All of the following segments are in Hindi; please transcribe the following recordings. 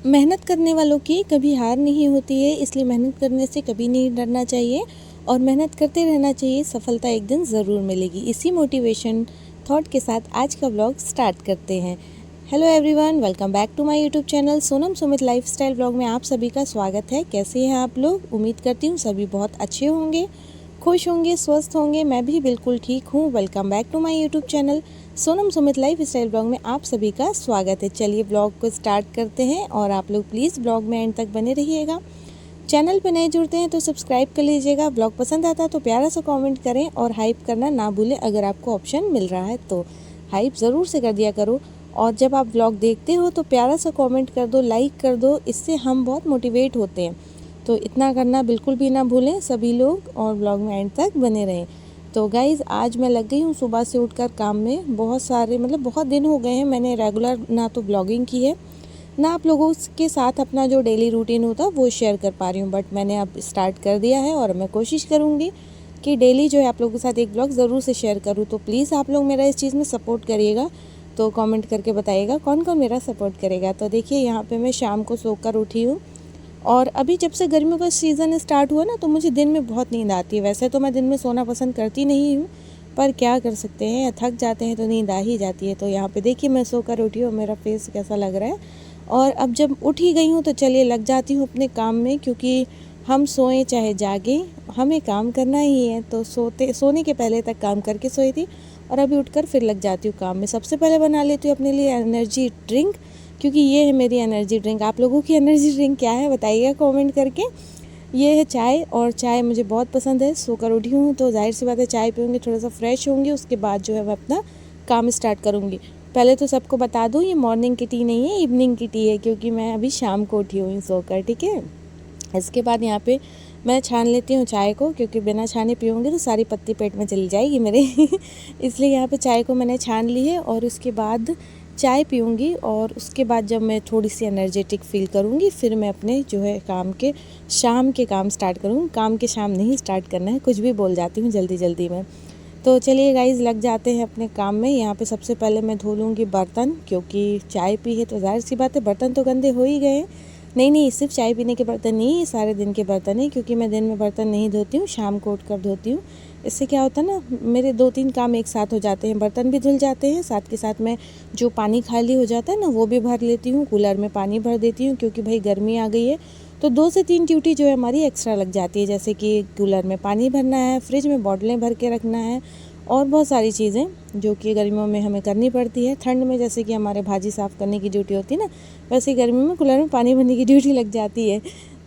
मेहनत करने वालों की कभी हार नहीं होती है, इसलिए मेहनत करने से कभी नहीं डरना चाहिए और मेहनत करते रहना चाहिए। सफलता एक दिन ज़रूर मिलेगी। इसी मोटिवेशन थॉट के साथ आज का व्लॉग स्टार्ट करते हैं। Hello everyone, welcome back to my YouTube channel Sonam Sumit lifestyle vlog में आप सभी का स्वागत है। कैसे हैं आप लोग? उम्मीद करती हूँ सभी बहुत अच्छे होंगे, खुश होंगे, स्वस्थ होंगे। मैं भी बिल्कुल ठीक हूँ। Welcome back to my YouTube channel Sonam Sumit life style blog में आप सभी का स्वागत है। चलिए ब्लॉग को स्टार्ट करते हैं और आप लोग प्लीज़ ब्लॉग में एंड तक बने रहिएगा। चैनल पर नए जुड़ते हैं तो सब्सक्राइब कर लीजिएगा। ब्लॉग पसंद आता है तो प्यारा सा कमेंट करें और हाइप करना ना भूलें। अगर आपको ऑप्शन मिल रहा है तो हाइप ज़रूर से कर दिया करो। और जब आप ब्लॉग देखते हो तो प्यारा सा कॉमेंट कर दो, लाइक कर दो, इससे हम बहुत मोटिवेट होते हैं। तो इतना करना बिल्कुल भी ना भूलें सभी लोग और ब्लॉग में एंड तक बने रहें। तो गाइज़ आज मैं लग गई हूँ सुबह से उठकर काम में। बहुत सारे बहुत दिन हो गए हैं मैंने रेगुलर ना तो ब्लॉगिंग की है ना आप लोगों के साथ अपना जो डेली रूटीन होता है वो शेयर कर पा रही हूँ। बट मैंने अब स्टार्ट कर दिया है और मैं कोशिश करूँगी कि डेली जो है आप लोगों के साथ एक ब्लॉग ज़रूर से शेयर करूँ। तो प्लीज़ आप लोग मेरा इस चीज़ में सपोर्ट करिएगा। तो कमेंट करके बताइएगा कौन कौन मेरा सपोर्ट करेगा। तो देखिए यहाँ पे मैं शाम को सोकर उठी हूँ और अभी जब से गर्मियों का सीज़न स्टार्ट हुआ ना तो मुझे दिन में बहुत नींद आती है। वैसे तो मैं दिन में सोना पसंद करती नहीं हूँ, पर क्या कर सकते हैं, थक जाते हैं तो नींद आ ही जाती है। तो यहाँ पे देखिए मैं सोकर उठी हूँ, मेरा फेस कैसा लग रहा है। और अब जब उठ ही गई हूँ तो चलिए लग जाती हूँ अपने काम में, क्योंकि हम सोएं चाहे जागे हमें काम करना ही है। तो सोने के पहले तक काम करके सोई थी और अभी उठकर फिर लग जाती हूँ काम में। सबसे पहले बना लेती हूँ अपने लिए एनर्जी ड्रिंक, क्योंकि ये है मेरी एनर्जी ड्रिंक। आप लोगों की एनर्जी ड्रिंक क्या है बताइएगा कमेंट करके। ये है चाय, और चाय मुझे बहुत पसंद है। सोकर उठी हूँ तो जाहिर सी बात है चाय पीऊँगी, थोड़ा सा फ्रेश होंगी, उसके बाद जो है मैं अपना काम स्टार्ट करूँगी। पहले तो सबको बता दूँ ये मॉर्निंग की टी नहीं है, इवनिंग की टी है, क्योंकि मैं अभी शाम को उठी हुई सोकर, ठीक है। इसके बाद यहाँ पे मैं छान लेती हूँ चाय को, क्योंकि बिना छाने पीऊँगी तो सारी पत्ती पेट में चली जाएगी मेरे इसलिए यहाँ पे चाय को मैंने छान ली है और उसके बाद चाय पीऊँगी। और उसके बाद जब मैं थोड़ी सी एनर्जेटिक फील करूँगी फिर मैं अपने जो है शाम के काम स्टार्ट करूँगी। काम के शाम नहीं स्टार्ट करना है, कुछ भी बोल जाती हूँ जल्दी जल्दी में। तो चलिए गाइज़ लग जाते हैं अपने काम में। यहाँ पे सबसे पहले मैं धो लूँगी बर्तन, क्योंकि चाय पी है तो जाहिर सी बात है बर्तन तो गंदे हो ही गए हैं। नहीं, सिर्फ चाय पीने के बर्तन नहीं, ये सारे दिन के बर्तन हैं, क्योंकि मैं दिन में बर्तन नहीं धोती हूँ, शाम को उठकर धोती हूँ। इससे क्या होता है ना, मेरे 2-3 काम एक साथ हो जाते हैं, बर्तन भी धुल जाते हैं, साथ के साथ में जो पानी खाली हो जाता है ना वो भी भर लेती हूँ, कूलर में पानी भर देती हूँ, क्योंकि भाई गर्मी आ गई है तो 2 से 3 ड्यूटी जो है हमारी एक्स्ट्रा लग जाती है। जैसे कि कूलर में पानी भरना है, फ्रिज में बॉटलें भर के रखना है और बहुत सारी चीज़ें जो कि गर्मियों में हमें करनी पड़ती है। ठंड में जैसे कि हमारे भाजी साफ़ करने की ड्यूटी होती है ना, वैसे ही गर्मी में कूलर में पानी भरने की ड्यूटी लग जाती है।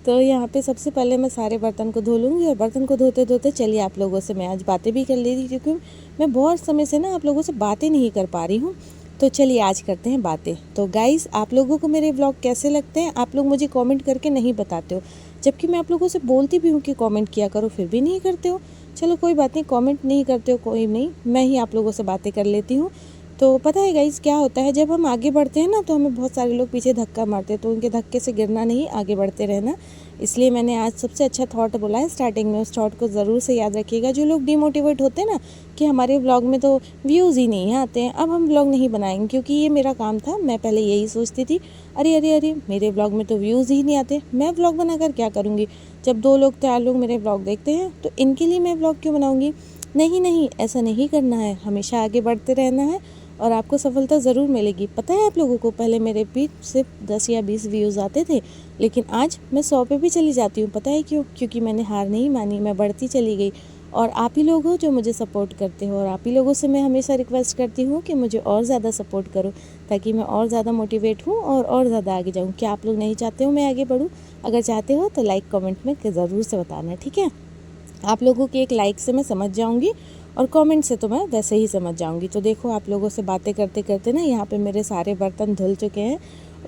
तो यहाँ पे सबसे पहले मैं सारे बर्तन को धो लूँगी और बर्तन को धोते धोते चलिए आप लोगों से मैं आज बातें भी कर ली थी, क्योंकि मैं बहुत समय से ना आप लोगों से बातें नहीं कर पा रही हूँ। तो चलिए आज करते हैं बातें। तो गाइज़ आप लोगों को मेरे व्लॉग कैसे लगते हैं? आप लोग मुझे कमेंट करके नहीं बताते हो, जबकि मैं आप लोगों से बोलती भी हूँ कि कमेंट किया करो, फिर भी नहीं करते हो। चलो कोई बात नहीं, कमेंट नहीं करते हो कोई नहीं, मैं ही आप लोगों से बातें कर लेती हूँ। तो पता है गाइज़ क्या होता है, जब हम आगे बढ़ते हैं ना तो हमें बहुत सारे लोग पीछे धक्का मारते हैं, तो उनके धक्के से गिरना नहीं, आगे बढ़ते रहना। इसलिए मैंने आज सबसे अच्छा थॉट बोला है स्टार्टिंग में, उस थॉट को ज़रूर से याद रखिएगा। जो लोग डिमोटिवेट होते हैं ना कि हमारे व्लॉग में तो व्यूज़ ही नहीं आते हैं, अब हम व्लॉग नहीं बनाएंगे, क्योंकि ये मेरा काम था। मैं पहले यही सोचती थी, अरे अरे अरे मेरे व्लॉग में तो व्यूज़ ही नहीं आते, मैं व्लॉग बनाकर क्या करूँगी? जब 2 लोग 4 लोग मेरे व्लॉग देखते हैं तो इनके लिए मैं व्लॉग क्यों बनाऊँगी? नहीं, ऐसा नहीं करना है, हमेशा आगे बढ़ते रहना है और आपको सफलता ज़रूर मिलेगी। पता है आप लोगों को, पहले मेरे भी सिर्फ 10 या 20 व्यूज़ आते थे, लेकिन आज मैं 100 पे भी चली जाती हूँ। पता है क्यों? क्योंकि मैंने हार नहीं मानी, मैं बढ़ती चली गई। और आप ही लोग हो जो मुझे सपोर्ट करते हो, और आप ही लोगों से मैं हमेशा रिक्वेस्ट करती हूँ कि मुझे और ज़्यादा सपोर्ट करो, ताकि मैं और ज़्यादा मोटिवेट हूँ और ज़्यादा आगे जाऊँ। क्या आप लोग नहीं चाहते हो मैं आगे बढ़ूँ? अगर चाहते हो तो लाइक कमेंट में ज़रूर से बताना, ठीक है। आप लोगों की एक लाइक से मैं समझ जाऊंगी और कमेंट से तो मैं वैसे ही समझ जाऊंगी। तो देखो आप लोगों से बातें करते करते ना यहाँ पे मेरे सारे बर्तन धुल चुके हैं।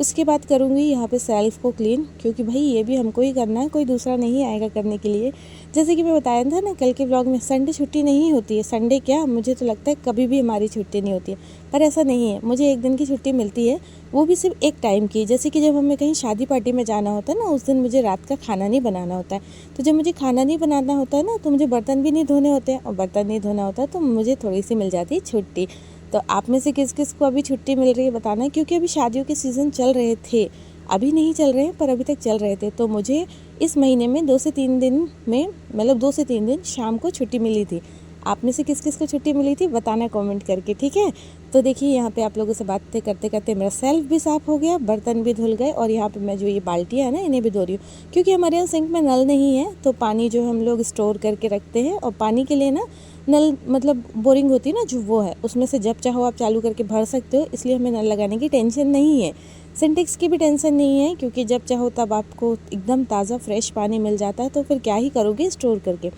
उसके बाद करूँगी यहाँ पे सेल्फ को क्लीन, क्योंकि भाई ये भी हमको ही करना है, कोई दूसरा नहीं आएगा करने के लिए। जैसे कि मैं बताया था ना कल के व्लॉग में, संडे छुट्टी नहीं होती है। संडे क्या, मुझे तो लगता है कभी भी हमारी छुट्टी नहीं होती है, पर ऐसा नहीं है। मुझे एक दिन की छुट्टी मिलती है, वो भी सिर्फ एक टाइम की। जैसे कि जब हमें कहीं शादी पार्टी में जाना होता है ना, उस दिन मुझे रात का खाना नहीं बनाना होता है। तो जब मुझे खाना नहीं बनाना होता है ना, तो मुझे बर्तन भी नहीं धोने होते हैं, और बर्तन नहीं धोना होता है तो मुझे थोड़ी सी मिल जाती है छुट्टी। तो आप में से किस किस को अभी छुट्टी मिल रही है बताना, क्योंकि अभी शादियों के सीज़न चल रहे थे। अभी नहीं चल रहे हैं पर अभी तक चल रहे थे। तो मुझे इस महीने में 2 से 3 दिन में, मतलब 2 से 3 दिन शाम को छुट्टी मिली थी। आप में से किस किस को छुट्टी मिली थी बताना कमेंट करके, ठीक है। तो देखिए यहाँ पे आप लोगों से बातें करते करते मेरा सेल्फ भी साफ़ हो गया, बर्तन भी धुल गए, और यहाँ पे मैं जो ये बाल्टियाँ है ना इन्हें भी धो रही हूँ, क्योंकि हमारे यहाँ सिंक में नल नहीं है। तो पानी जो हम लोग स्टोर करके रखते हैं, और पानी के लिए ना नल मतलब बोरिंग होती है ना जो, वो है, उसमें से जब चाहो आप चालू करके भर सकते हो, इसलिए हमें नल लगाने की टेंशन नहीं है। सिंटेक्स की भी टेंशन नहीं है, क्योंकि जब चाहो तब आपको एकदम ताज़ा फ्रेश पानी मिल जाता है। तो फिर क्या ही करोगे स्टोर करके,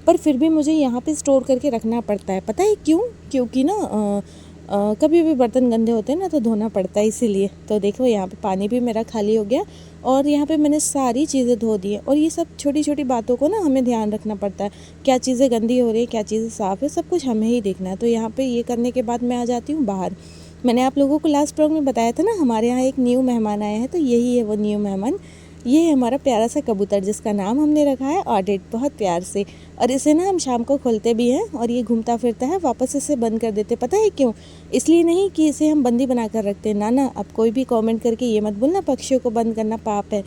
पर फिर भी मुझे यहाँ पे स्टोर करके रखना पड़ता है। पता है क्यों? क्योंकि ना कभी भी बर्तन गंदे होते हैं ना तो धोना पड़ता है, इसीलिए। तो देखो यहाँ पे पानी भी मेरा खाली हो गया, और यहाँ पे मैंने सारी चीज़ें धो दी है। और ये सब छोटी छोटी बातों को ना हमें ध्यान रखना पड़ता है, क्या चीज़ें गंदी हो रही है, क्या चीज़ें साफ़ है, सब कुछ हमें ही देखना है। तो यहाँ पे ये करने के बाद मैं आ जाती हूँ बाहर। मैंने आप लोगों को लास्ट ब्लॉग में बताया था ना हमारे यहाँ एक न्यू मेहमान आया है, तो यही है वो न्यू मेहमान। ये है हमारा प्यारा सा कबूतर, जिसका नाम हमने रखा है ऑडिट, बहुत प्यार से। और इसे ना हम शाम को खोलते भी हैं, और ये घूमता फिरता है, वापस इसे बंद कर देते। पता है क्यों? इसलिए नहीं कि इसे हम बंदी बना कर रखते हैं, ना। अब कोई भी कमेंट करके ये मत बोलना पक्षियों को बंद करना पाप है।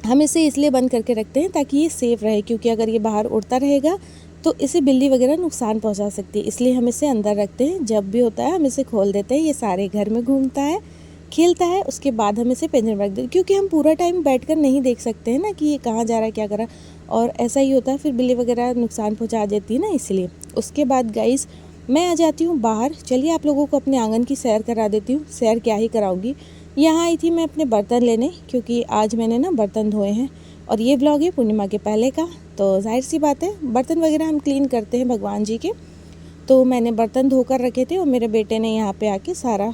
हम इसे इसलिए बंद करके रखते हैं ताकि ये सेफ़ रहे, क्योंकि अगर ये बाहर उड़ता रहेगा तो इसे बिल्ली वगैरह नुकसान पहुंचा सकती है। इसलिए हम इसे अंदर रखते हैं। जब भी होता है हम इसे खोल देते हैं, ये सारे घर में घूमता है, खेलता है, उसके बाद हम इसे पिंजरे में रख देते, क्योंकि हम पूरा टाइम बैठकर नहीं देख सकते हैं ना कि ये कहाँ जा रहा है, क्या कर रहा है, और ऐसा ही होता है फिर बिल्ली वगैरह नुकसान पहुँचा देती है ना, इसलिए। उसके बाद गाइस मैं आ जाती हूँ बाहर। चलिए आप लोगों को अपने आंगन की सैर करा देती हूँ। सैर क्या ही कराऊंगी, यहाँ आई थी मैं अपने बर्तन लेने, क्योंकि आज मैंने ना बर्तन धोए हैं। और ये व्लॉग है पूर्णिमा के पहले का, तो जाहिर सी बात है बर्तन वगैरह हम क्लीन करते हैं भगवान जी के। तो मैंने बर्तन धोकर रखे थे, और मेरे बेटे ने यहाँ पे आके सारा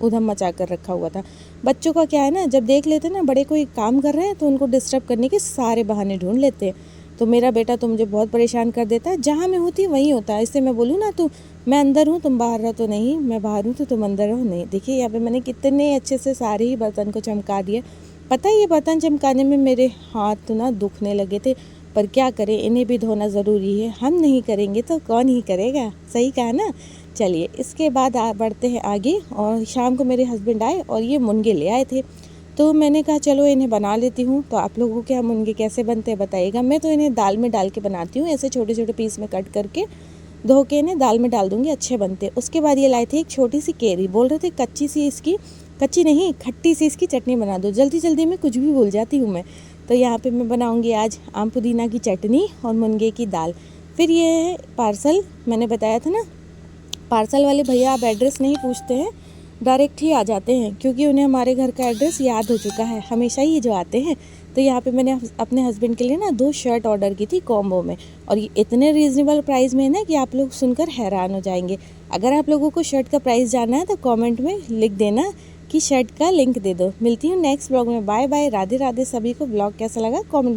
उधम मचा कर रखा हुआ था। बच्चों का क्या है ना, जब देख लेते हैं ना बड़े कोई काम कर रहे हैं तो उनको डिस्टर्ब करने के सारे बहाने ढूंढ लेते हैं। तो मेरा बेटा तो मुझे बहुत परेशान कर देता है, जहाँ मैं होती वहीं होता है। इससे मैं बोलूँ ना, तो मैं अंदर हूँ तुम बाहर रहो, तो नहीं, मैं बाहर हूँ तो तुम अंदर रहो, नहीं। देखिए यहाँ पे मैंने कितने अच्छे से सारे ही बर्तन को चमका दिया। पता है ये बर्तन चमकाने में मेरे हाथ तो ना दुखने लगे थे, पर क्या करें, इन्हें भी धोना ज़रूरी है। हम नहीं करेंगे तो कौन ही करेगा, सही कहा ना। चलिए इसके बाद बढ़ते हैं आगे। और शाम को मेरे हस्बैंड आए और ये मुनगे ले आए थे, तो मैंने कहा चलो इन्हें बना लेती हूँ। तो आप लोगों के यहाँ मुनगे कैसे बनते हैं बताइएगा। मैं तो इन्हें दाल में डाल के बनाती हूँ, ऐसे छोटे छोटे पीस में कट करके धो के इन्हें दाल में डाल दूँगी, अच्छे बनते। उसके बाद ये लाए थे एक छोटी सी केरी, बोल रहे थे कच्ची सी इसकी, कच्ची नहीं खट्टी सी इसकी चटनी बना दो। जल्दी जल्दी में कुछ भी भूल जाती हूँ मैं। तो यहाँ पे मैं बनाऊँगी आज आम पुदीना की चटनी और मुनगे की दाल। फिर ये है पार्सल, मैंने बताया था ना पार्सल वाले भैया आप एड्रेस नहीं पूछते हैं, डायरेक्ट ही आ जाते हैं, क्योंकि उन्हें हमारे घर का एड्रेस याद हो चुका है, हमेशा ही जो आते हैं। तो यहाँ पे मैंने अपने हस्बैंड के लिए ना 2 शर्ट ऑर्डर की थी कॉम्बो में, और ये इतने रीज़नेबल प्राइस में है ना कि आप लोग सुनकर हैरान हो जाएंगे। अगर आप लोगों को शर्ट का प्राइस जानना है तो कमेंट में लिख देना कि शर्ट का लिंक दे दो। मिलती हूँ नेक्स्ट ब्लॉग में। बाय बाय, राधे राधे सभी को। ब्लॉग कैसा लगा कमेंट